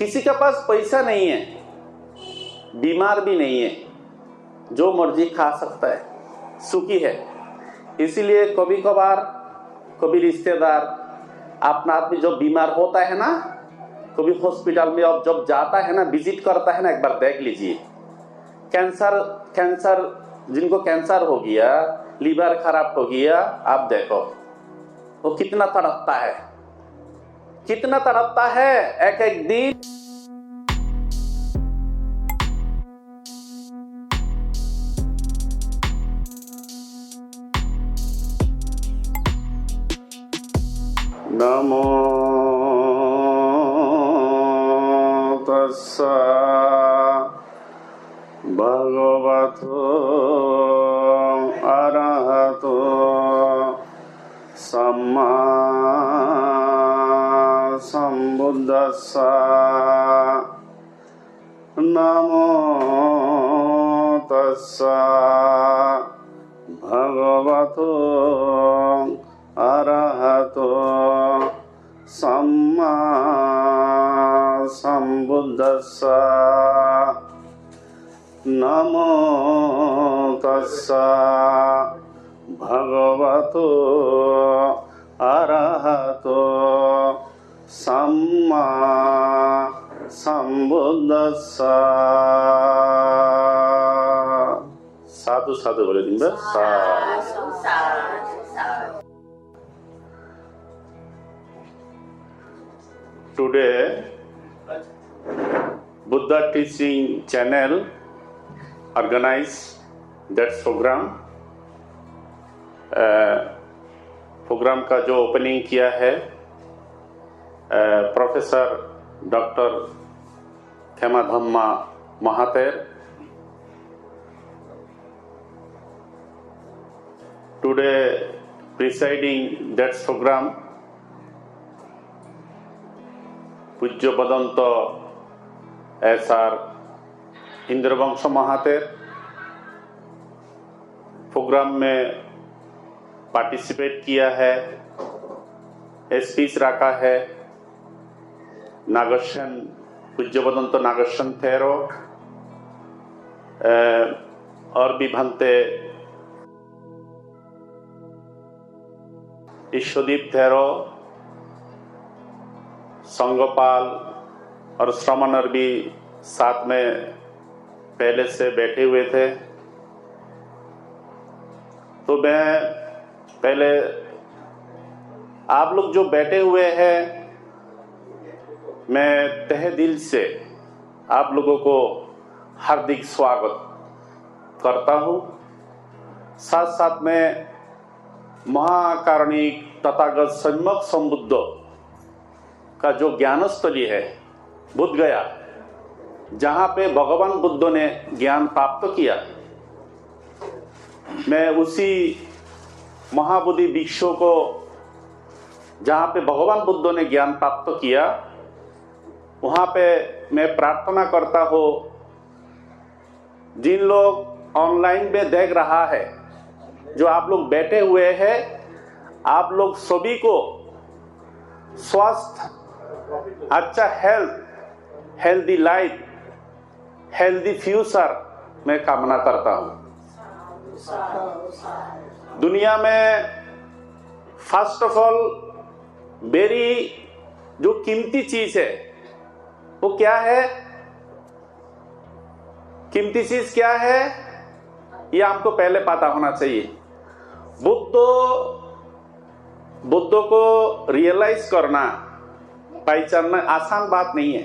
किसी के पास पैसा नहीं है, बीमार भी नहीं है, जो मर्जी खा सकता है, सुखी है। इसीलिए कभी कभार कभी रिश्तेदार अपना आदमी जो बीमार होता है ना, कभी हॉस्पिटल में अब जब जाता है ना, विजिट करता है ना, एक बार देख लीजिए, कैंसर जिनको कैंसर हो गया, लीवर खराब हो गया, आप देखो वो कितना तड़पता है, कितना तड़पता है एक एक दिन। नमो तस्सा भगवतो अरहतो सम्मा सम्बुद्धस्सा। नमो तस्सा भगवतो अरहतो सम्मा सम्बुद्धस्सा। नमो तस्सा भगवतो अरहतो सम्मा सम्बुद्धस्सा। साधु साधु बोले दिन भर Today, Buddha Teaching Channel organized that program. Program का जो ओपनिंग किया है प्रोफेसर डॉक्टर खेमा धम्मा महातेर। Today, presiding that program, पूज्य बदंत एसआर इंद्रवंश महातेर प्रोग्राम में पार्टिसिपेट किया है, स्पीच रखा है। नागशन पूज्य बदंत नागशन थेरो और भी भंते ईश्वदीप थेरो, संगोपाल और श्रमणर भी साथ में पहले से बैठे हुए थे। तो मैं पहले आप लोग जो बैठे हुए हैं, मैं तहे दिल से आप लोगों को हार्दिक स्वागत करता हूँ। साथ साथ में महाकारुणिक तथागत सम्यक संबुद्ध का जो ज्ञानस्थली है बुद्ध गया, जहाँ पे भगवान बुद्ध ने ज्ञान प्राप्त किया, मैं उसी महाबोधि वृक्ष को जहाँ पे भगवान बुद्ध ने ज्ञान प्राप्त किया, वहाँ पे मैं प्रार्थना करता हूँ जिन लोग ऑनलाइन में देख रहा है, जो आप लोग बैठे हुए हैं, आप लोग सभी को स्वास्थ्य, अच्छा health, healthy life, healthy future मैं कामना करता हूँ। दुनिया में फर्स्ट ऑफ ऑल वेरी जो कीमती चीज है वो क्या है? कीमती चीज क्या है ये हमको पहले पता होना चाहिए। बुद्ध को रियलाइज करना, पहचानना आसान बात नहीं है।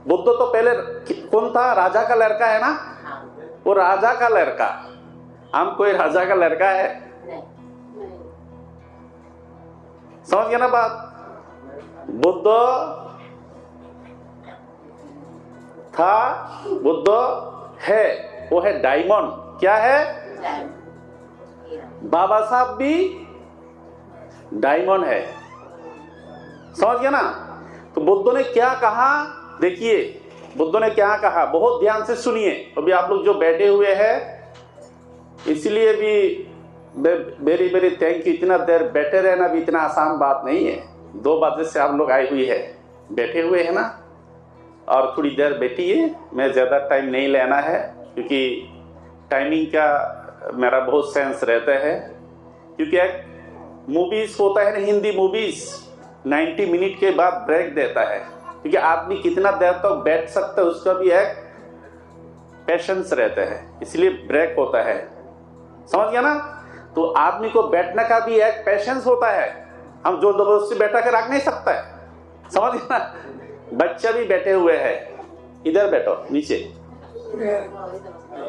बुद्ध तो पहले कौन था? राजा का लड़का है ना, वो राजा का लड़का। हम कोई राजा का लड़का है? समझ गया ना बात? बुद्ध था, बुद्ध है, वो है डायमंड। क्या है? बाबा साहब भी डायमंड है। समझ गया ना? तो बुद्ध ने क्या कहा, देखिए बुद्ध ने क्या कहा, बहुत ध्यान से सुनिए। अभी आप लोग जो बैठे हुए हैं, इसलिए भी वेरी वेरी थैंक यू। इतना देर बैठे रहना भी इतना आसान बात नहीं है। 2 बजे से आप लोग आए हुए हैं, बैठे हुए हैं ना, और थोड़ी देर बैठिए, मैं ज़्यादा टाइम नहीं लेना है क्योंकि टाइमिंग का मेरा बहुत सेंस रहता है। क्योंकि एक मूवीज़ होता है ना, हिंदी मूवीज़ 90 मिनट के बाद ब्रेक देता है, क्योंकि आदमी कितना देर तक बैठ सकता है उसका भी एक पेशेंस रहता है, इसलिए ब्रेक होता है। समझ गया ना? तो आदमी को बैठने का भी एक पेशेंस होता है, हम जोर जबरदस्ती बैठा के रख नहीं सकता है। समझ गया ना? बच्चा भी बैठे हुए हैं, इधर बैठो नीचे।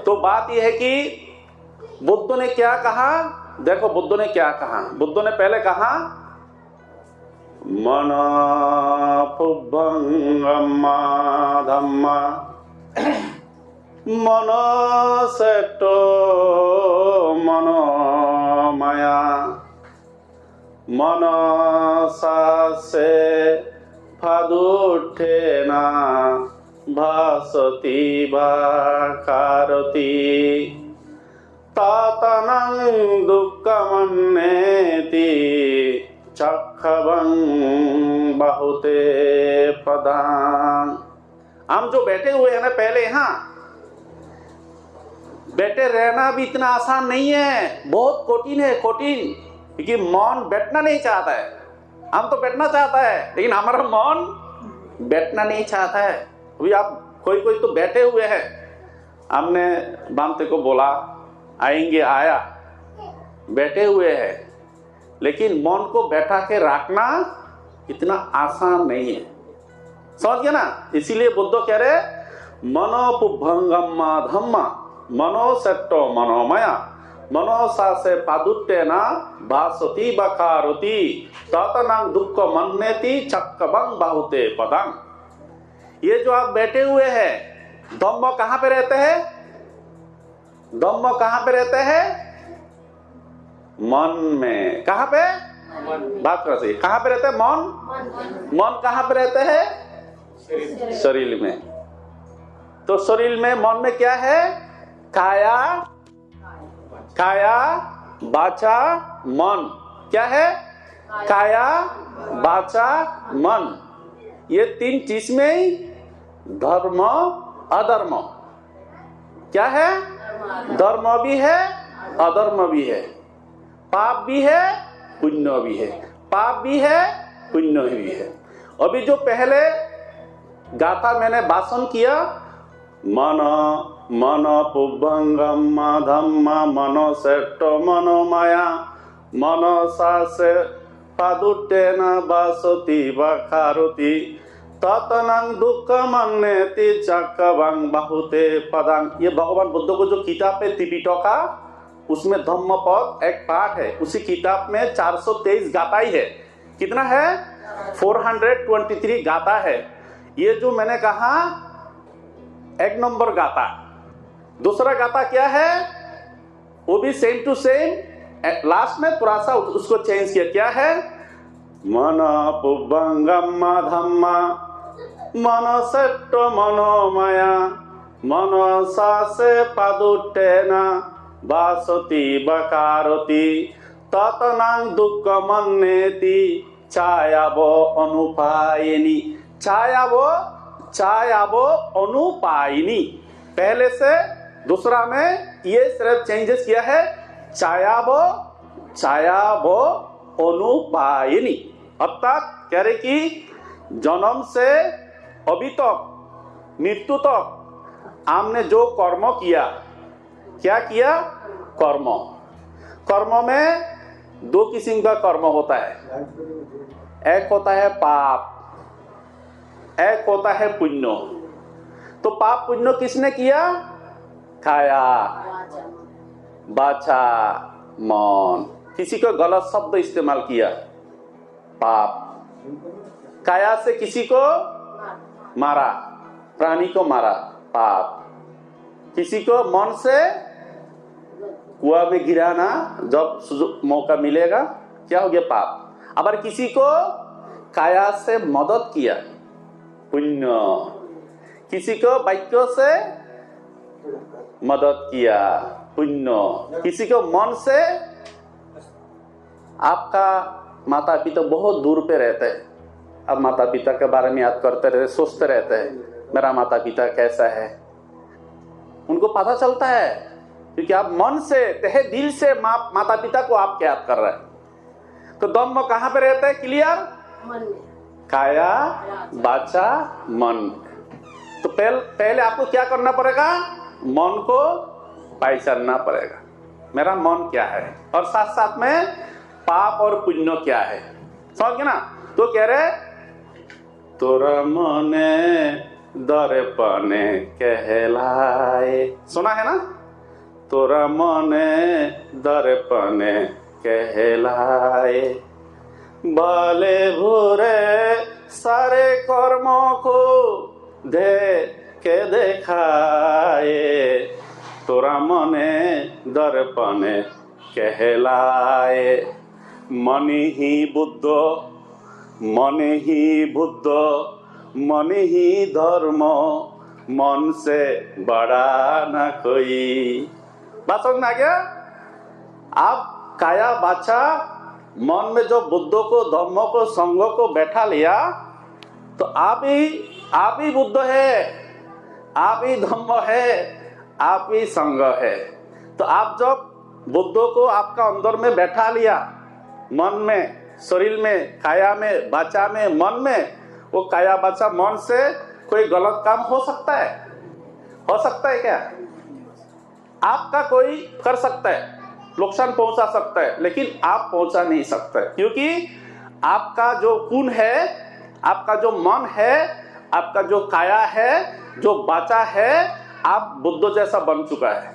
तो बात यह है कि बुद्ध ने क्या कहा, देखो बुद्ध ने क्या कहा। बुद्ध ने पहले कहा मन पुब्बंगम्मा धम्मा मनसेट्टो मनोमया मनसासे फादुट्ठेना भासति भाकारति तातनं दुःखमन्नेति चक्षवं बहुते पदां। हम जो बैठे हुए हैं ना, पहले यहाँ बैठे रहना भी इतना आसान नहीं है, बहुत कठिन है, कठिन। क्योंकि मन बैठना नहीं चाहता है, हम तो बैठना चाहता है लेकिन हमारा मन बैठना नहीं चाहता है। अभी आप कोई तो बैठे हुए हैं, हमने बामते को बोला आएंगे, आया, बैठे हुए हैं, लेकिन मन को बैठा के रखना इतना आसान नहीं है। समझ गया ना? इसीलिए बुद्ध कह रहे मनोपुभंगम्मा धम्मा मनोसेट्टो मनोमया मनोसासे पादुट्टेना भासति बकारति ततनं दुःख मन्नेति चक्कवं बहुते पदं। ये जो आप बैठे हुए हैं, धम्म कहां पे रहते हैं? धम्म कहां पे रहते हैं? मन में। कहां पे? बात कर सही, कहां पे रहते हैं? मन। मन कहां पे रहते हैं? शरीर में। तो शरीर में, मन में क्या है? काया, काया वाचा मन। क्या है? काया वाचा मन। ये तीन चीज में ही धर्म अधर्म। क्या है? धर्म भी है, अधर्म भी है, पाप भी है, पुण्य भी है, पाप भी है, पुण्य भी है। अभी जो पहले गाथा मैंने भाषण किया, मन मन पुब्बंगम्मा धम्मा मनोसेट्टो मनोमया मनसासे पादुट्टेना भासति बकारति ततनं दुःखमन्नेति चक्कवं बहुते पदं। ये भगवान बुद्ध को जो किताब है त्रिपिटका, उसमें धम्म पद एक पाठ है। उसी किताब में 423 गाथा ही है। कितना है? 423 गाथा है। ये जो मैंने कहा एक नंबर गाथा। दूसरा गाथा क्या है? वो भी सेम टू सेम, लास्ट में थोड़ा सा उसको चेंज किया। क्या है? मन पुब्बंगम्मा धम्मा मनसेट्टो मनोमया मनसासे पादुट्टेना भासति बकारति ततनं दुःखमन्नेति छायावो अनुपायिनी। छायावो अनुपायिनी। पहले से दूसरा में ये सिर्फ चेंजेस किया है, छायावो अनुपायिनी। अर्थात कह रहे कि जन्म से अभी तक मृत्यु तक हमने जो कर्म किया, क्या किया? कर्म में दो किस्म का कर्म होता है। एक होता है पाप, एक होता है पुण्य। तो पाप पुण्य किसने किया? काया वाचा मन। किसी को गलत शब्द इस्तेमाल किया, पाप। काया से किसी को मारा, प्राणी को मारा, पाप। किसी को मन से कुआं में गिराना, जब मौका मिलेगा, क्या हो गया? पाप। अगर किसी को काया से मदद किया, पुण्य। किसी को वाक्य से मदद किया, पुण्य। किसी को मन से, आपका माता पिता बहुत दूर पे रहते हैं, अब माता पिता के बारे में याद करते रहते, सोचते रहते हैं, मेरा माता पिता कैसा है, उनको पता चलता है, क्योंकि आप मन से तहे दिल से माता पिता को आप याद कर रहे हैं। तो धम्म कहां पे रहता है? क्लियर, मन में, काया वाचा मन। तो पहले आपको क्या करना पड़ेगा? मन को पहचानना पड़ेगा, मेरा मन क्या है, और साथ साथ में पाप और पुण्य क्या है। समझ गए ना? तो कह रहे तोरा मने दर्पणे कहलाए, सुना है ना? तोरा मने दर्पणे कहलाए, भले बुरे सारे कर्मों को दे के दिखाए, तोरा मने दर्पणे कहलाए। मन ही बुद्ध, मन ही बुद्ध, मन ही धर्म, मन से बड़ा न कोई। बात समझ में आ गया? आप काया वाचा मन में जो बुद्ध को, धम्म को, संघ को बैठा लिया, तो आप ही बुद्ध है, आप ही धम्म है, आप ही संघ है। तो आप जब बुद्ध को आपका अंदर में बैठा लिया, मन में, शरीर में, काया में, वाचा में, मन में, वो काया वाचा मन से कोई गलत काम हो सकता है? हो सकता है क्या? आपका कोई कर सकता है, नुकसान पहुंचा सकता है, लेकिन आप पहुंचा नहीं सकते, क्योंकि आपका जो गुण है, आपका जो मन है, आपका जो काया है, जो वाचा है, आप बुद्ध जैसा बन चुका है,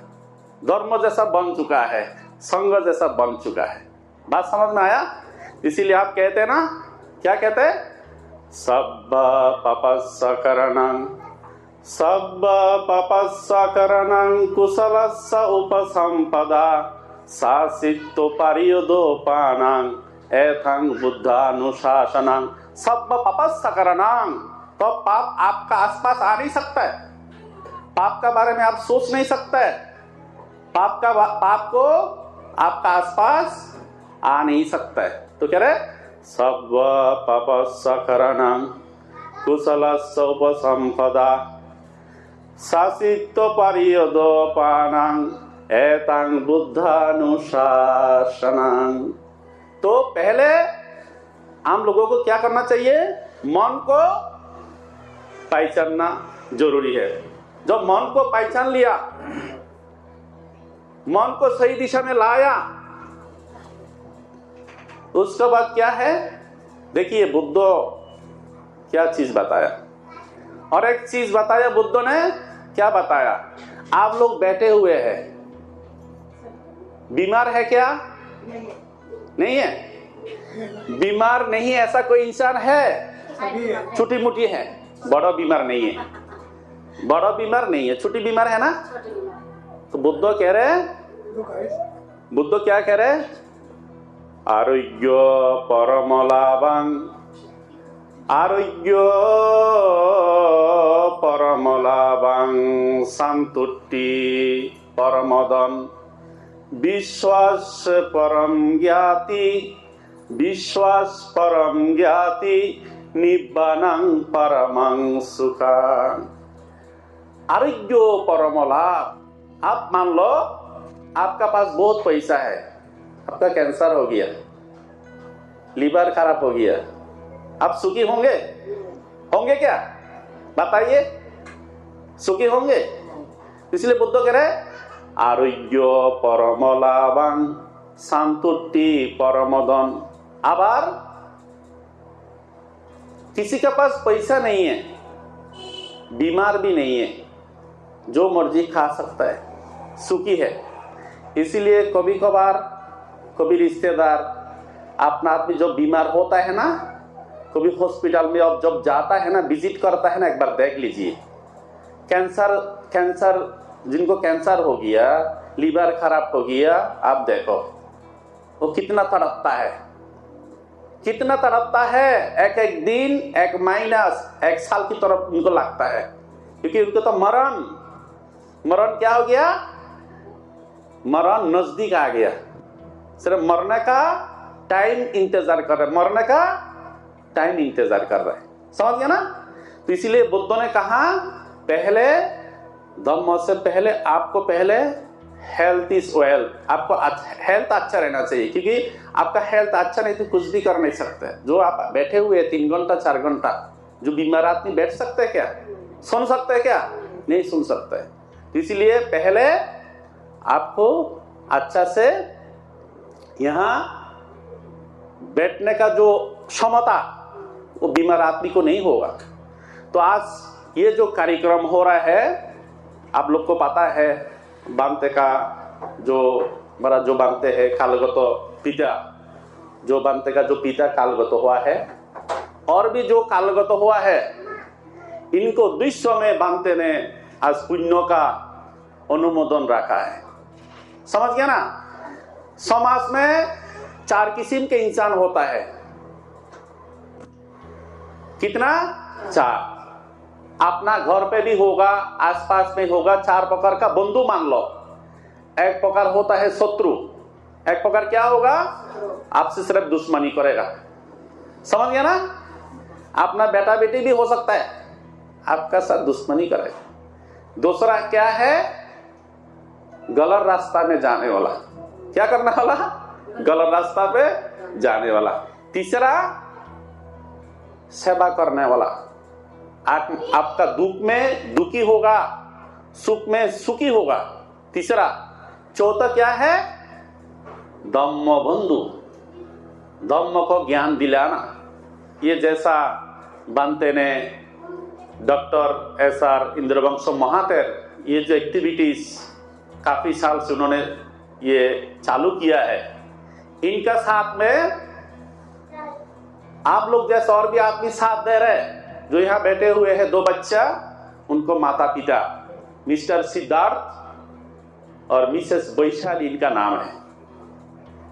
धर्म जैसा बन चुका है, संघ जैसा बन चुका है। बात समझ में आया? इसीलिए आप कहते हैं ना, क्या कहते हैं? सब्ब पापस्य करणं, सब्ब पापस्य करणं कुशलस्य उपसंपदा, सासित्तो परियोदोपानां एथं बुद्धानुशासनं। सब्ब पापस्य करणं, तो पाप आपका आसपास आ नहीं सकता है, पाप का बारे में आप सोच नहीं सकते है, पाप को आपका आसपास आ नहीं सकता है। तो कह रहे सब्ब पापस्य करणं कुशलस्य उपसंपदा, सासित्तो परियोदोपानां एतं बुद्धानुशासनं। तो पहले हम लोगों को क्या करना चाहिए? मन को पहचानना जरूरी है। जब मन को पहचान लिया, मन को सही दिशा में लाया, उसके बाद क्या है? देखिए बुद्ध क्या चीज बताया, और एक चीज बताया बुद्ध ने, क्या बताया? आप लोग बैठे हुए हैं, बीमार है क्या? नहीं है। बीमार नहीं ऐसा कोई इंसान है? छोटी मोटी है, बड़ा बीमार नहीं है, बड़ा बीमार नहीं है, छोटी बीमार है ना। तो बुद्ध कह रहे, बुद्ध क्या कह रहे? आरोग्य परम लाभं, आरोग्य परम लाभं, संतुष्टि परमदं, विश्वास परम ज्ञाति, विश्वास परम ज्ञाति, निब्बानं परमं सुखं। आरोग्य परम लाभ। आप मान लो आपका पास बहुत पैसा है, आपका कैंसर हो गया, लीवर खराब हो गया, आप सुखी होंगे? होंगे क्या? बताइए, सुखी होंगे? इसलिए बुद्ध कह रहे आरोग्य परम लाभं, संतुष्टि परमदं। आबार किसी के पास पैसा नहीं है, बीमार भी नहीं है, जो मर्जी खा सकता है, सुखी है। इसीलिए कभी कभार कभी रिश्तेदार अपना आदमी जब बीमार होता है ना, कभी हॉस्पिटल में अब जब जाता है ना, विजिट करता है ना, एक बार देख लीजिए, कैंसर जिनको कैंसर हो गया, लीवर खराब हो गया, आप देखो वो कितना तड़पता है, कितना तड़पता है। एक एक दिन, एक महीना, एक साल की तरफ उनको लगता है, क्योंकि उनको तो मरण क्या हो गया? मरण नजदीक आ गया, सिर्फ मरने का टाइम इंतजार कर रहे, मरने का टाइम इंतजार कर रहे हैं। समझ गया ना? तो इसीलिए बुद्ध ने कहा पहले धम्म से पहले आपको पहले हेल्थ इज वेल्थ, आपको हेल्थ अच्छा रहना चाहिए, क्योंकि आपका हेल्थ अच्छा नहीं तो कुछ भी कर नहीं सकते। जो आप बैठे हुए 3 घंटा 4 घंटा, जो बीमार आदमी बैठ सकते हैं क्या? सुन सकते हैं क्या? नहीं सुन सकते। तो इसलिए पहले आपको अच्छा से यहाँ बैठने का जो क्षमता वो बीमार आदमी को नहीं होगा। तो आज ये जो कार्यक्रम हो रहा है, आप लोग को पता है बांते का जो हमारा जो बांते है कालगत पिता, जो बांते का जो पिता कालगत हुआ है, और भी जो कालगत हुआ है, इनको विश्व में बांते ने आज पुण्य का अनुमोदन रखा है। समझ गया ना? समाज में 4 किस्म के इंसान होता है। कितना? 4। अपना घर पे भी होगा, आसपास में होगा। 4 प्रकार का बंधु मान लो। एक प्रकार होता है शत्रु, एक प्रकार क्या होगा? आपसे सिर्फ दुश्मनी करेगा। समझ गया ना? अपना बेटा बेटी भी हो सकता है, आपका साथ दुश्मनी करेगा। दूसरा क्या है? गलत रास्ता में जाने वाला। क्या करने वाला? गलत रास्ता पे जाने वाला। तीसरा सेवा करने वाला, आपका दुख में दुखी होगा, सुख में सुखी होगा। तीसरा। चौथा क्या है? धम्म बंधु, धम्म को ज्ञान दिलाना। ये जैसा बांते ने डॉक्टर SR इंद्रवंश महातेर, ये जो एक्टिविटीज काफी साल से उन्होंने ये चालू किया है, इनका साथ में आप लोग जैसे और भी आदमी साथ दे रहे हैं। जो यहाँ बैठे हुए हैं 2 बच्चा, उनको माता पिता मिस्टर सिद्धार्थ और मिसेस वैशाली इनका नाम है।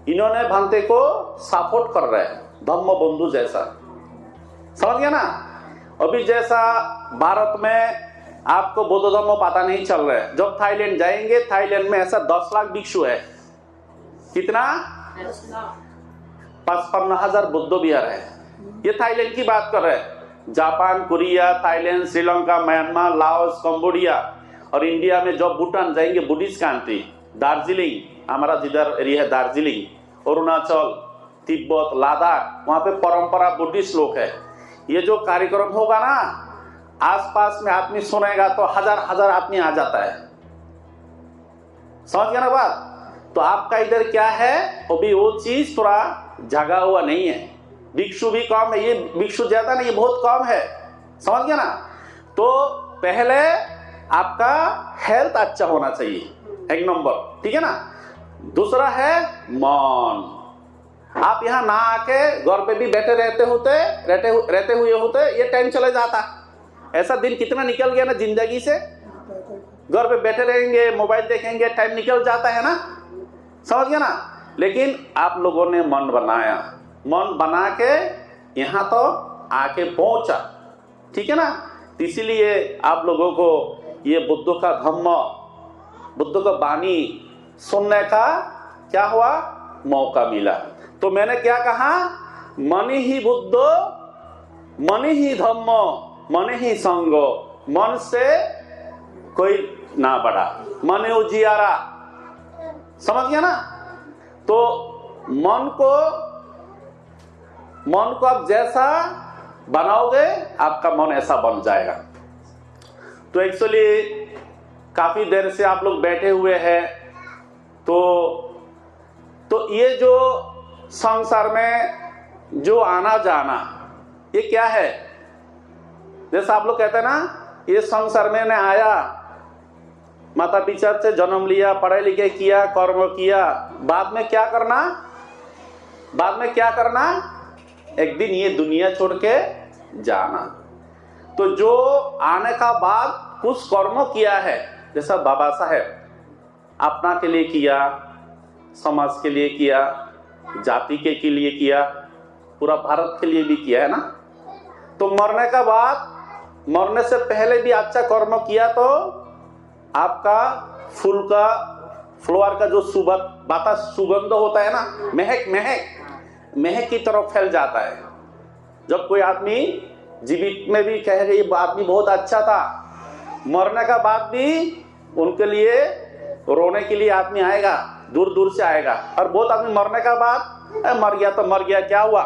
इन्होंने भांते को सपोर्ट कर रहे हैं, धम्म बंधु जैसा। समझ गया ना? अभी जैसा भारत में आपको बौद्ध धर्म पता नहीं चल रहा है, जब थाईलैंड जाएंगे, थाईलैंड में ऐसा 10 लाख भिक्षु है। कितना? 55,000 बुद्ध विहार है। ये थाईलैंड की बात कर रहे हैं। Japan, Korea, Thailand, Sri Lanka, Myanmar, Laos, Cambodia और इंडिया में जब भूटान जाएंगे, बुद्धिस्ट कंट्री, दार्जिलिंग, हमारा जिधर एरिया है दार्जिलिंग, अरुणाचल, तिब्बत, लद्दाख, वहां पे परंपरा बुद्धिस्ट लोग है। ये जो कार्यक्रम होगा ना, आसपास में आदमी सुनेगा तो हजार आदमी आ जाता है। समझ गया ना बात? तो आपका इधर क्या है, अभी वो चीज थोड़ा जगा हुआ नहीं है। भिक्षु भी कम है, ये भिक्षु ज्यादा नहीं, ये बहुत कम है। समझ गया ना? तो पहले आपका हेल्थ अच्छा होना चाहिए, 1 नंबर, ठीक है ना? दूसरा है मन। आप यहाँ ना आके घर पे भी बैठे रहते हुए होते, ये टाइम चले जाता। ऐसा दिन कितना निकल गया ना जिंदगी से। घर पे बैठे रहेंगे, मोबाइल देखेंगे, टाइम निकल जाता है ना। समझ गया ना? लेकिन आप लोगों ने मन बनाया, मन बना के यहाँ तो आके पहुंचा, ठीक है ना? इसीलिए आप लोगों को ये बुद्ध का धम्म, बुद्ध का वाणी सुनने का क्या हुआ? मौका मिला। तो मैंने क्या कहा? मन ही बुद्ध, मन ही धम्म, मन ही संग। मन से कोई ना बढ़ा, मन उजियारा। समझ गया ना? तो मन को आप जैसा बनाओगे, आपका मन ऐसा बन जाएगा। तो एक्चुअली काफी देर से आप लोग बैठे हुए हैं, तो ये जो संसार में जो आना जाना, ये क्या है? जैसा आप लोग कहते हैं ना, ये संसार में ने आया, माता पिता से जन्म लिया, पढ़ाई लिखे किया, कर्म किया, बाद में क्या करना? बाद में क्या करना? एक दिन ये दुनिया छोड़ के जाना। तो जो आने का बाद कुछ कर्म किया है, जैसा बाबा साहेब अपना के लिए किया, समाज के लिए किया, जाति के लिए किया, पूरा भारत के लिए भी किया है ना। तो मरने का बाद, मरने से पहले भी अच्छा कर्म किया तो आपका फूल का, फ्लावर का जो सुगंध होता है ना, महक की तरफ फैल जाता है। जब कोई आदमी जीवित में भी कहेगा ये आदमी बहुत अच्छा था, मरने का बाद भी उनके लिए रोने के लिए आदमी आएगा, दूर दूर से आएगा। और बहुत आदमी मरने का बाद मर गया तो मर गया, क्या हुआ,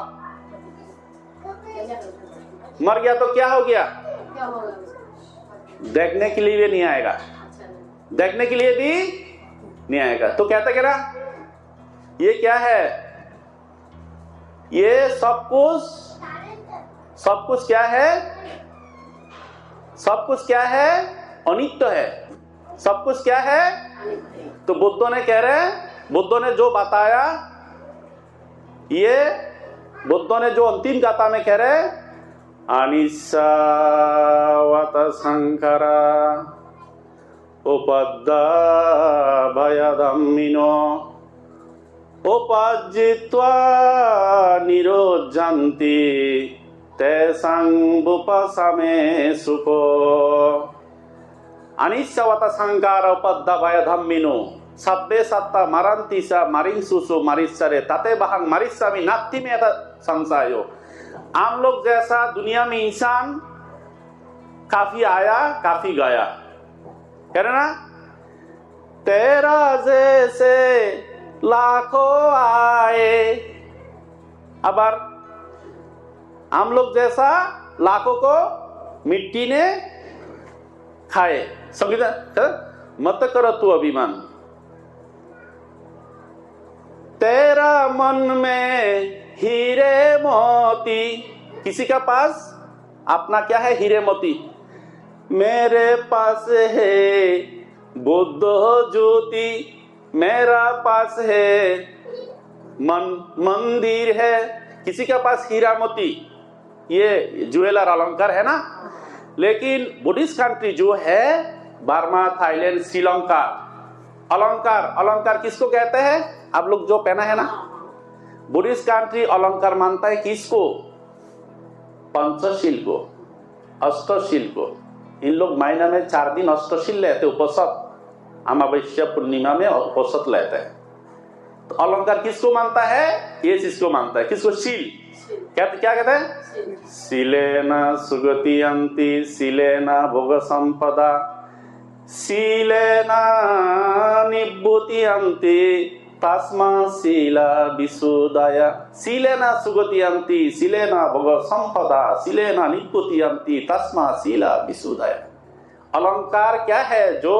मर गया तो क्या हो गया, देखने के लिए भी नहीं आएगा, देखने के लिए भी नहीं आएगा। तो कहता क्या ना, ये क्या है, ये सब कुछ क्या है, सब कुछ क्या है, अनित्य है, सब कुछ क्या है। तो बुद्धों ने कह रहे हैं, बुद्धों ने जो बताया, ये बुद्धों ने जो अंतिम गाथा में कह रहे हैं, अनिस्सावत संखरा उपद्दा भयधम्मिनो उपजित्वा निरोज्जन्ति तेषां उपशमे सुखो। अनिश्चवत संकार उपद्दा भयधम्मिनो सब्बे सत्ता मरन्ति स मरिंसुसु मरिष्यरे तते बहं मरिष्यामि नात्ति में संशयो। आम लोग जैसा दुनिया में इंसान काफी आया काफी गया, कह रहे ना, तेरा जैसे लाखों आए, अब हम लोग जैसा लाखों को मिट्टी ने खाए। संगीत मत करो तू अभिमान, तेरा मन में हीरे मोती, किसी का पास अपना क्या है, हीरे मोती, मेरे पास है बुद्ध ज्योति, मेरा पास है मंदिर है। किसी का पास हीरा मोती, ये ज्वेलर अलंकार है ना। लेकिन बुद्धिस्ट कंट्री जो है, बर्मा, थाईलैंड, श्रीलंका, अलंकार किसको कहते हैं, आप लोग जो पहना है ना, बुद्धिस्ट कंट्री अलंकार मानता है किसको, पंचशील को, अष्टशील को। इन लोग महीना में 4 दिन अष्टशील लेते, उपसत, अमावस्या पूर्णिमा में उपसत लेते हैं। तो अलंकार किसको मानता है, ये चीज मानता है, किसको, शील। क्या कहते हैं, शीलेना सुगतियन्ति शीलेना भोग संपदा शीलेना निभूतियन्ति तस्मा शीला विशुद्धय। शीलेना सुगतियन्ति शीलेना भोग संपदा शीलेना निभूतियन्ति तस्मा शीला विशुद्धय। अलंकार क्या है, जो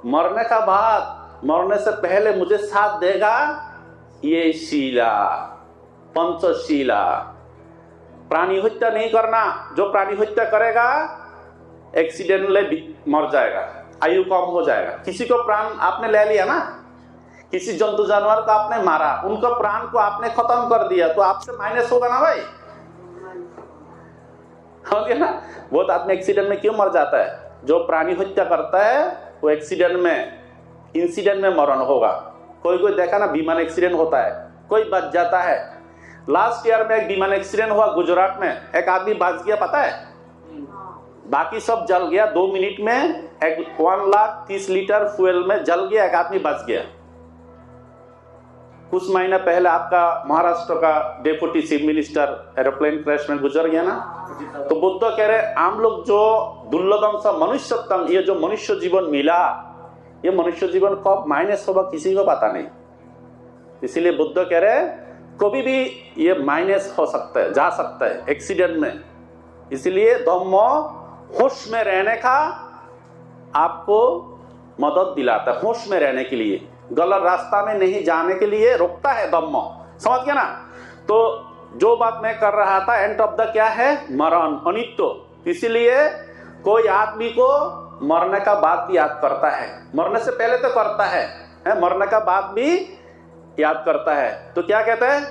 मरने का बाद, मरने से पहले मुझे साथ देगा, ये शीला, पंचशीला। प्राणी हत्या नहीं करना, जो प्राणी हत्या करेगा एक्सीडेंट ले मर जाएगा, आयु कम हो जाएगा। किसी को प्राण आपने ले लिया ना, किसी जंतु जानवर को आपने मारा, उनका प्राण को आपने खत्म कर दिया, तो आपसे माइनस होगा ना भाई, हो गया ना। बहुत आदमी एक्सीडेंट में क्यों मर जाता है, जो प्राणी हत्या करता है वो एक्सीडेंट में, इंसिडेंट में मरण होगा। कोई देखा ना, विमान एक्सीडेंट होता है, कोई बच जाता है। लास्ट ईयर में एक विमान एक्सीडेंट हुआ गुजरात में, एक आदमी बच गया, पता है, बाकी सब जल गया। 2 मिनट में 1,30,000 लीटर फ्यूल में जल गया, एक आदमी बच गया। कुछ महीना पहले आपका महाराष्ट्र का deputy chief minister aeroplane crash में गुजर गया ना। तो बुद्ध कह रहे, हम लोग जो दुर्लभम सा मनुष्यतम, ये जो मनुष्य जीवन मिला, ये मनुष्य जीवन कब माइनस होगा किसी को पता नहीं। इसीलिए बुद्ध कह रहे, कभी भी ये माइनस हो सकता है, जा सकता है एक्सीडेंट में। इसलिए धम्म होश में रहने का आपको मदद दिलाता है, होश में रहने के लिए, गलत रास्ता में नहीं जाने के लिए रोकता है धम्म। समझ गया ना। तो जो बात मैं कर रहा था, एंड ऑफ द क्या है, मरण, अनित्य। इसीलिए कोई आदमी को मरने का बाद भी याद करता है, मरने से पहले तो करता है, मरने का बाद भी याद करता है। तो क्या कहते हैं,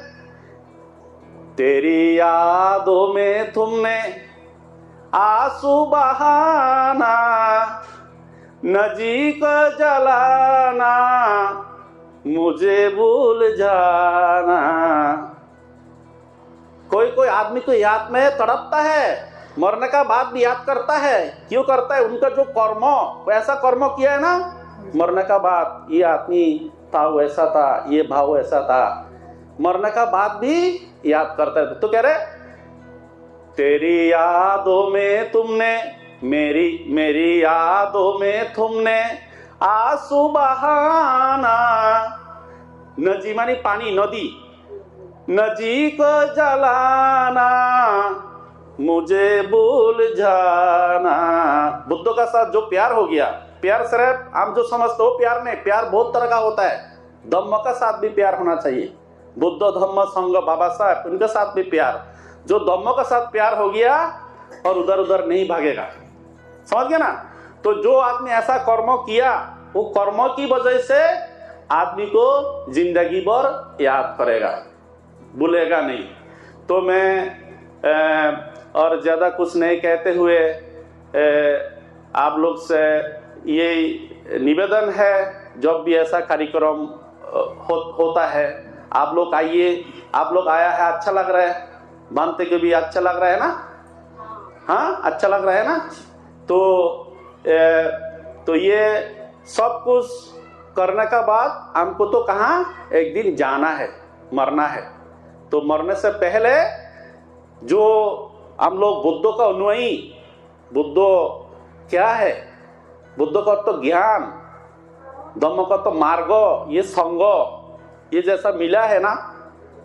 तेरी यादों में तुमने आंसू बहाना, नजीक जलाना, मुझे भूल जाना। कोई आदमी को याद में तड़पता है, मरने का बाद भी याद करता है। क्यों करता है, उनका जो कर्म, वैसा कर्म किया है ना, मरने का बाद ये आदमी था, वैसा था, ये भाव ऐसा था, मरने का बाद भी याद करता है। तो कह रहे, तेरी यादों में तुमने मेरी यादों में तुमने आंसू बहाना, नजी मानी पानी, नदी, नजी को जलाना, मुझे भूल जाना। बुद्धों का साथ जो प्यार हो गया, प्यार सिर्फ हम जो समझते हो प्यार नहीं, प्यार बहुत तरह का होता है। धम्म का साथ भी प्यार होना चाहिए। बुद्ध धम्म संघ बाबा साहब, उनके साथ भी प्यार। जो धम्म का साथ प्यार हो गया और उधर उधर नहीं भागेगा, समझ गया ना। तो जो आदमी ऐसा कर्म किया, वो कर्म की वजह से आदमी को जिंदगी भर याद करेगा, भूलेगा नहीं। तो मैं और ज्यादा कुछ नहीं कहते हुए आप लोग से ये निवेदन है, जब भी ऐसा कार्यक्रम होता है आप लोग आइए। आप लोग आया है, अच्छा लग रहा है, मानते के भी अच्छा लग रहा है ना, हाँ अच्छा लग रहा है ना। तो ये सब कुछ करने का बाद हमको तो कहाँ एक दिन जाना है, मरना है। तो मरने से पहले जो हम लोग बुद्धों का अनुयायी, बुद्धो क्या है, बुद्धों का तो ज्ञान, धम्म का तो मार्ग, ये संग, ये जैसा मिला है ना,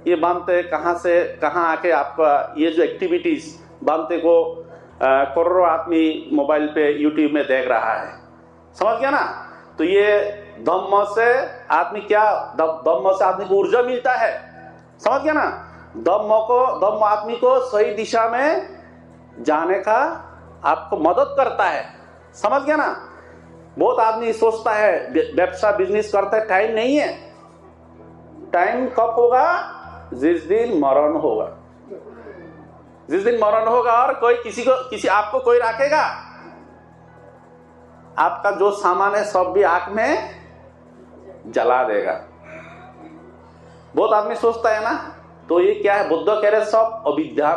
ये बांधते कहाँ से कहाँ आके आपका ये जो एक्टिविटीज बांधते को करोड़ों आदमी मोबाइल पे यूट्यूब में देख रहा है, समझ गया ना। तो ये धम्म से आदमी क्या, धम्म से आदमी को ऊर्जा मिलता है, समझ गया ना। धम्म आदमी को सही दिशा में जाने का आपको मदद करता है, समझ गया ना। बहुत आदमी सोचता है व्यवसाय बिजनेस करता है, टाइम नहीं है। टाइम कब होगा? जिस दिन मरण होगा, जिस दिन मरण होगा और कोई किसी आपको कोई रखेगा, आपका जो सामान है सब भी आग में जला देगा। बहुत आदमी सोचता है ना। तो ये क्या है, बुद्ध कह रहे सब अविद्या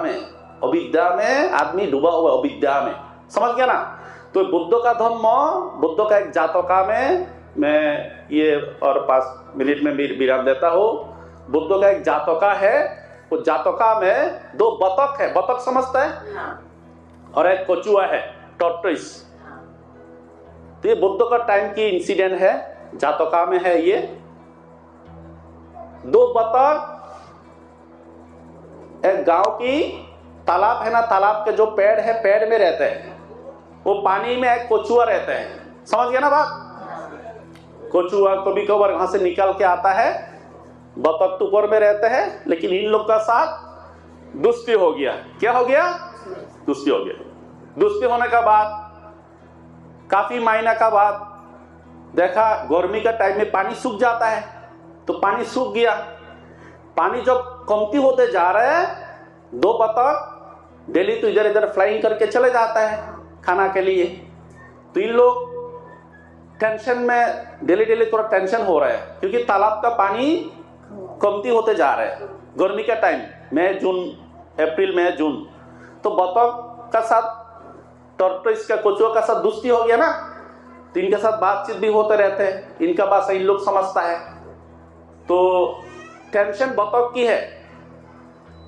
में आदमी डूबा हुआ, अविद्या में, समझ गया ना। तो बुद्ध का धम्म, बुद्ध का एक जातका में, मैं ये और 5 मिनट में विराम देता हूँ। बुद्ध का एक जातका है, वो जातका में 2 बतख है, बतख समझता है, और एक कछुआ है, टॉर्टोइस। तो ये बुद्ध का टाइम की इंसिडेंट है, जातका में है ये। 2 बतख एक गांव की तालाब है ना, तालाब के जो पेड़ है, पेड़ में रहते हैं, वो पानी में एक कछुआ रहता है, समझ गया ना बात। कछुआ कभी कभार वहां से निकल के आता है, बतख तो ऊपर में रहते हैं, लेकिन इन लोग का साथ दोस्ती हो गया। क्या हो गया? दोस्ती हो गया। दोस्ती होने का बाद काफी महीना का बाद देखा गर्मी का टाइम में पानी सूख जाता है, तो पानी सूख गया। पानी जब कमती होते जा रहा है, 2 बतख डेली तो इधर इधर फ्लाइंग करके चले जाता है खाना के लिए। तो इन लोग टेंशन में, डेली थोड़ा टेंशन हो रहा है, क्योंकि तालाब का पानी कमती होते जा रहा है। गर्मी का टाइम, मई जून, अप्रैल मई जून, तो बतख का साथ, टॉर्टोइस का, कछुआ का साथ दोस्ती हो गया ना, तो इनके साथ बातचीत भी होते रहते हैं, इनका भाषा इन लोग समझता है। तो टेंशन बतख की है,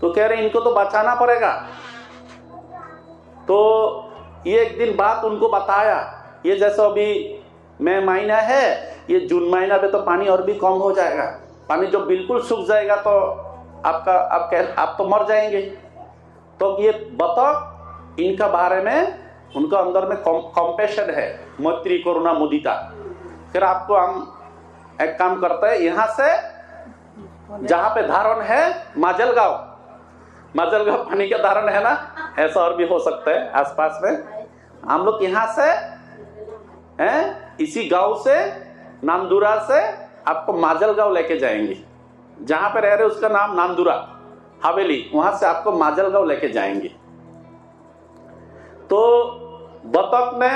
तो कह रहे इनको तो बचाना पड़ेगा। तो ये एक दिन बात उनको बताया, ये जैसा अभी मई महीना है, ये जून महीना पे तो पानी और भी कम हो जाएगा, पानी जब बिल्कुल सूख जाएगा तो आप तो मर जाएंगे। तो ये बतख, इनका बारे में, उनका अंदर में कॉम्पैशन है, मैत्री करुणा मुदिता। फिर आपको हम एक काम करते हैं, यहाँ से जहां पे धारण है माजलगांव पानी का धारण है ना, ऐसा और भी हो सकता है आसपास में। हम लोग यहाँ से इसी गांव से, नामदुरा से आपको माजलगांव लेके जाएंगे। जहां पे रह रहे उसका नाम नामदुरा हवेली, वहां से आपको माजलगांव लेके जाएंगे। तो बतख ने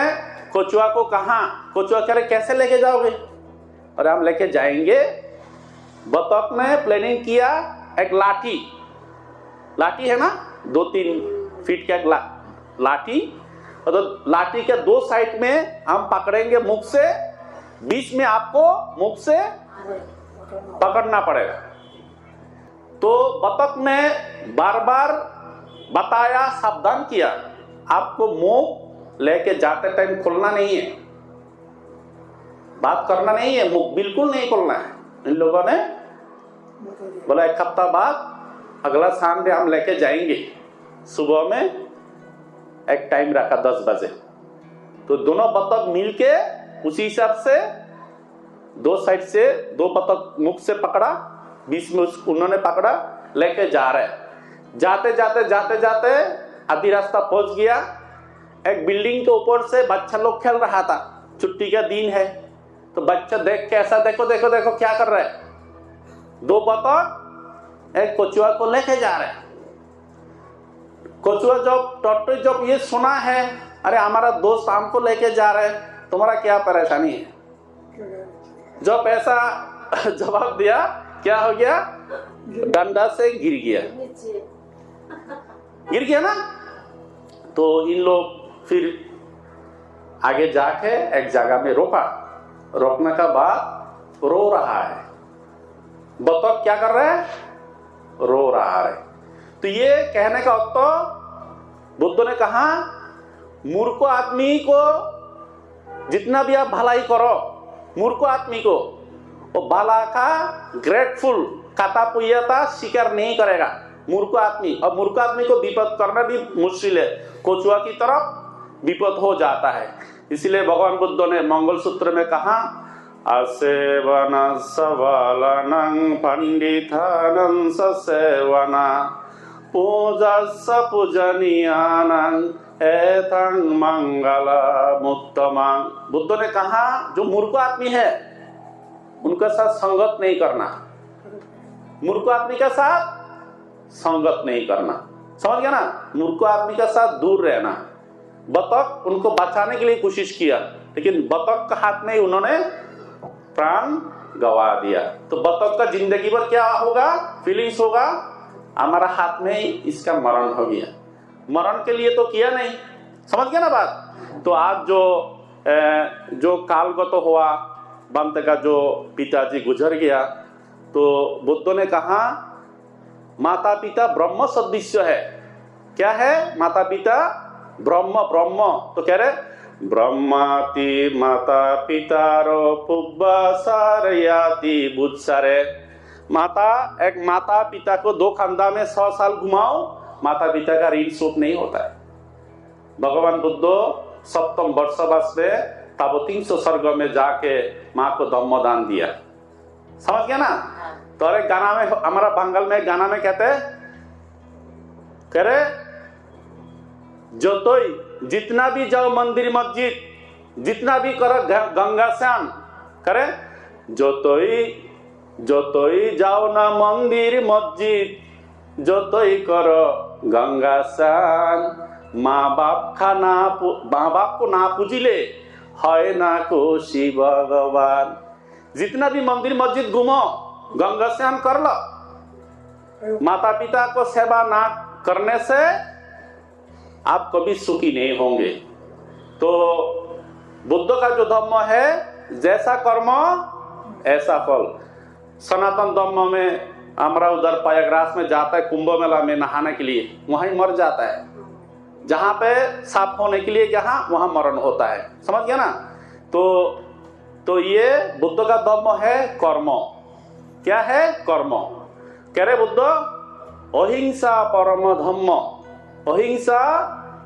कछुआ को कहा, कछुआ कह रहे कैसे लेके जाओगे? और हम लेके जाएंगे। बतख ने प्लानिंग किया, एक लाठी है ना, 2-3 फीट का एक लाठी, और तो लाठी के 2 साइड में हम पकड़ेंगे मुख से, बीच में आपको मुख से पकड़ना पड़ेगा। तो बतख ने बार बार बताया, सावधान किया, आपको मुंह लेके जाते टाइम खोलना नहीं है, बात करना नहीं है, मुंह बिल्कुल नहीं खोलना है। इन लोगों ने बोला 1 हफ्ता बाद अगला संडे हम लेके जाएंगे, सुबह में एक टाइम रखा 10 बजे। तो दोनों बतख मिलके उसी हिसाब से 2 साइड से 2 बतख मुख से पकड़ा, बीच में उन्होंने पकड़ा, लेके जा रहे। जाते जाते आधी रास्ता पहुंच गया। एक बिल्डिंग के ऊपर से बच्चा लोग खेल रहा था, छुट्टी का दिन है। तो बच्चा देख के ऐसा देखो क्या कर रहा है। 2 बतख एक कछुआ को लेके जा रहे हैं। कछुआ जब ये सुना है, अरे हमारा दोस्त हमको लेके जा रहे हैं, तुम्हारा क्या परेशानी है, जब ऐसा जवाब दिया, क्या हो गया, डंडा से गिर गया ना। तो इन लोग फिर आगे जाके एक जगह में रोकने का बाद रो रहा है। बतख क्या कर रहा है, रो रहा है। तो ये कहने का अर्थ बुद्ध ने कहा, मूर्ख आदमी को जितना भी आप भलाई करो, मूर्ख आदमी को वो बाला का ग्रेटफुल कातापुयता स्वीकार नहीं करेगा। मूर्ख आदमी, और मूर्ख आदमी को विपद करना भी मुश्किल है, कछुआ की तरफ विपद हो जाता है। इसलिए भगवान बुद्ध ने मंगल सूत्र में कहा, असेवन सवलनं पंडितानं ससेवना पूजस्स पूजनीयानं एतं मंगलमुत्तमं। बुद्ध ने कहा, जो मूर्ख आदमी है उनके साथ संगत नहीं करना, मूर्ख आदमी के साथ संगत नहीं करना, समझ गया ना, मूर्ख आदमी के साथ दूर रहना। बतख उनको बचाने के लिए कोशिश किया, लेकिन बतख के हाथ में उन्होंने प्राण गवा दिया। तो बतख का जिंदगी भर क्या होगा, फीलिंग्स होगा, हमारा हाथ में ही इसका मरण हो गया। मरण के लिए तो किया नहीं, समझ गया ना बात। तो आज जो कालगत तो हुआ, बंत का जो पिताजी गुजर गया, तो बुद्ध ने कहा माता पिता ब्रह्म सदृश्य है। क्या है माता पिता, ब्रह्म। तो कह रहे ब्रह्माति माता पितारो पुब्बा सारयाति बुत्सारे। एक माता पिता को 2 खानदा में 100 साल घुमाओ, माता पिता का ऋण शोध नहीं होता है। भगवान बुद्ध 7वें वर्ष में तब 300 सर्ग में जाके माँ को धम्मदान दिया, समझ गया ना। तो एक गाना में, हमारा बंगाल में गाना में कहते हैं, कह रहे जो तो जितना भी जाओ मंदिर मस्जिद, जितना भी करो गंगा स्नान, करे जो तो जाओ ना मंदिर मस्जिद, जो तो करो गंगा स्नान, माँ बाप को ना पूजिले है ना खुशी भगवान। जितना भी मंदिर मस्जिद घूमो, गंगा स्नान कर लो, माता पिता को सेवा ना करने से आप कभी सुखी नहीं होंगे। तो बुद्ध का जो धर्म है, जैसा कर्म ऐसा फल। सनातन धर्म में हमारा उधर प्रयागराज में जाता है कुंभ मेला में नहाने के लिए, वहीं मर जाता है। जहां पे साफ होने के लिए जहां, वहां मरण होता है, समझ गया ना। तो ये बुद्ध का धर्म है कर्म। क्या है, कर्म। कह रहे बुद्ध अहिंसा परम धम्म, अहिंसा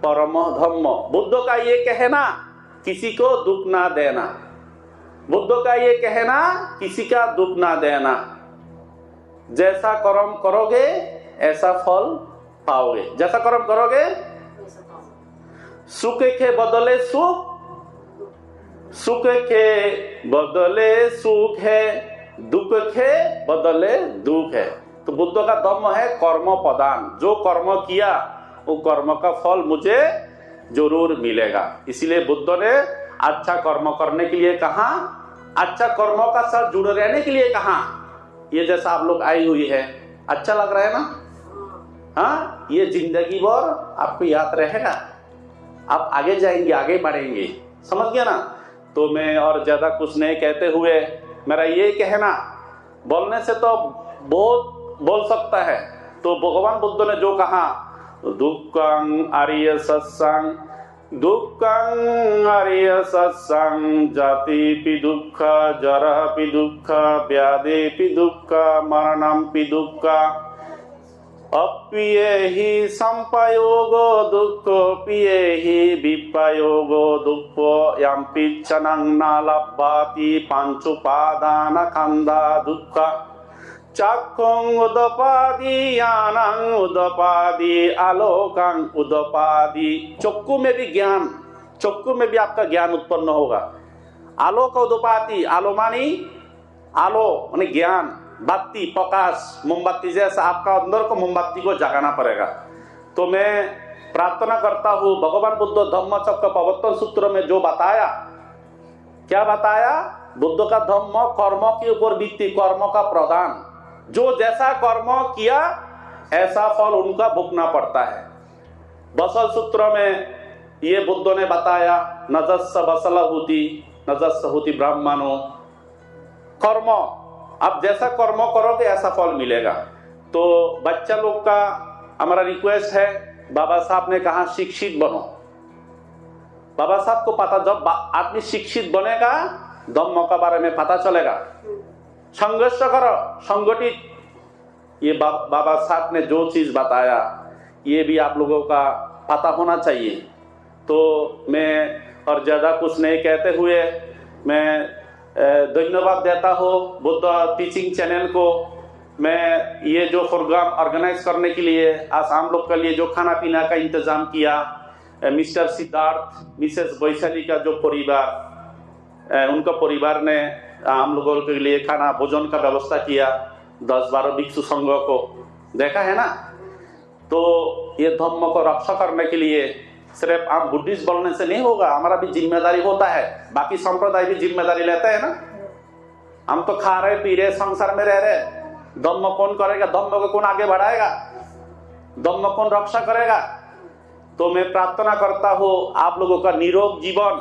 परम धम्म। बुद्ध का ये कहना किसी को दुख ना देना, बुद्ध का ये कहना किसी का दुख ना देना। जैसा कर्म करोगे ऐसा फल पाओगे, जैसा कर्म करोगे। सुख के बदले सुख, सुख के बदले सुख है, दुख के बदले दुख है। तो बुद्ध का धम्म है कर्म प्रदान। जो कर्म किया वो कर्म का फल मुझे जरूर मिलेगा। इसलिए बुद्ध ने अच्छा कर्म करने के लिए कहा, अच्छा कर्मों का साथ जुड़े रहने के लिए कहा। ये जैसा आप लोग आई हुई है, अच्छा लग रहा है ना। हाँ, ये जिंदगी भर आपको याद रहेगा, आप आगे जाएंगे, आगे बढ़ेंगे, समझ गया ना। तो मैं और ज्यादा कुछ नहीं कहते हुए, मेरा ये कहना, बोलने से तो बहुत बोल सकता है। तो भगवान बुद्ध ने जो कहा दुःखं आर्य सत्संग दुःखं आर्य सत्संग जातिपि दुःख जरापि दुःख व्याधिपि दुःख मरणंपि दुःख अप्येहि संपयोगो दुःखो पियेहि विपयोगो दुःखो यं पिच्छनं न लभ्यति पंचुपादानखंदा दुःख चक्षुं उदपादि ज्ञानं उदपादि आलोकं उदपादि। चक्षु में भी ज्ञान, चक्षु में भी आपका ज्ञान उत्पन्न होगा। आलोक उदपादि, आलो मानी आलो माने ज्ञान, बत्ती प्रकाश, मोमबत्ती जैसा आपका अंदर को मोमबत्ती को जगाना पड़ेगा। तो मैं प्रार्थना करता हूँ भगवान बुद्ध धम्म चक्र प्रवर्तन सूत्र में जो बताया, क्या बताया? बुद्ध का धम्म कर्म के ऊपर बीतती, कर्म का प्रदान, जो जैसा कर्म किया ऐसा फल उनका भुगतना पड़ता है। बसल सूत्र में ये बुद्ध ने बताया नजस्स बसल होती नजस्स होती ब्राह्मणों, कर्म आप जैसा कर्म करोगे ऐसा फल मिलेगा। तो बच्चा लोग का हमारा रिक्वेस्ट है, बाबा साहब ने कहा शिक्षित बनो। बाबा साहब को पता, जब आदमी शिक्षित बनेगा धम्म के बारे में पता चलेगा। संघर्ष करो, संगठित। ये बाबा साहब ने जो चीज बताया ये भी आप लोगों का पता होना चाहिए। तो मैं और ज्यादा कुछ नहीं कहते हुए मैं धन्यवाद देता हूँ बुद्ध टीचिंग चैनल को। मैं ये जो प्रोग्राम ऑर्गेनाइज करने के लिए आज हम लोग के लिए जो खाना पीना का इंतजाम किया, मिस्टर सिद्धार्थ, मिसेस वैशाली का जो परिवार, उनका परिवार ने हम लोगों के लिए खाना भोजन का व्यवस्था किया। 10-12 भिक्षु संघ को देखा है ना। तो ये धम्म को रक्षा करने के लिए सिर्फ आप बुद्धिस्ट बोलने से नहीं होगा, हमारा भी जिम्मेदारी होता है। बाकी संप्रदाय भी जिम्मेदारी लेते हैं ना। हम तो खा रहे पी रहे संसार में रह रहे, धम्म कौन करेगा? धम्म को कौन आगे बढ़ाएगा? धम्म कौन रक्षा करेगा? तो मैं प्रार्थना करता हूँ आप लोगों का निरोग जीवन,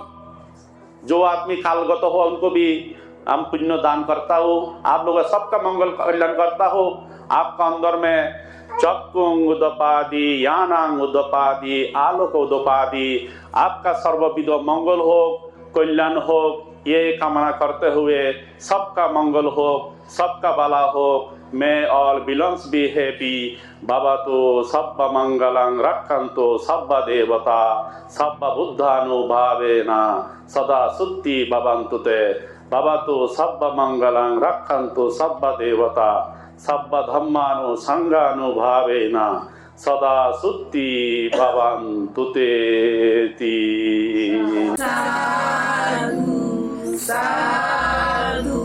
जो आदमी कालगत हो उनको भी हम पुण्य दान करता हूँ। आप लोगों सबका मंगल कल्याण करता हूँ। आपका अंदर में चक्षुं उदपादि ज्ञानं उदपादि आलोक उदपादि आपका सर्वविध मंगल हो, कल्याण हो, ये कामना करते हुए सबका मंगल हो, सबका भला हो। मैं ऑल बिलोंग्स बी हैप्पी। बाबा तो सब मंगलं रक्षन्तु सब देवता सब बुद्धानुभावेना सदा सुत्ति भवन्तु ते। बाबा तो सब मंगलं रक्षन्तु सब देवता सब धम्मानुसंगानुभावेना सदा सुत्ति भवन्तु ते। साधु साधु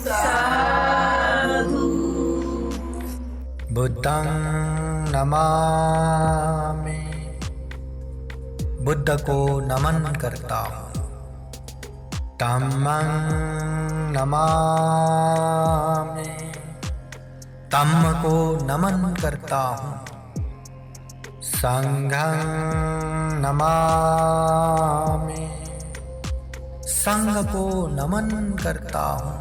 साधु। बुद्धं नमामि, बुद्ध को नमन करता हूँ। धम्मं नमामि, धम्म को नमन करता हूँ। संघं नमामि, संघ को नमन करता हूँ।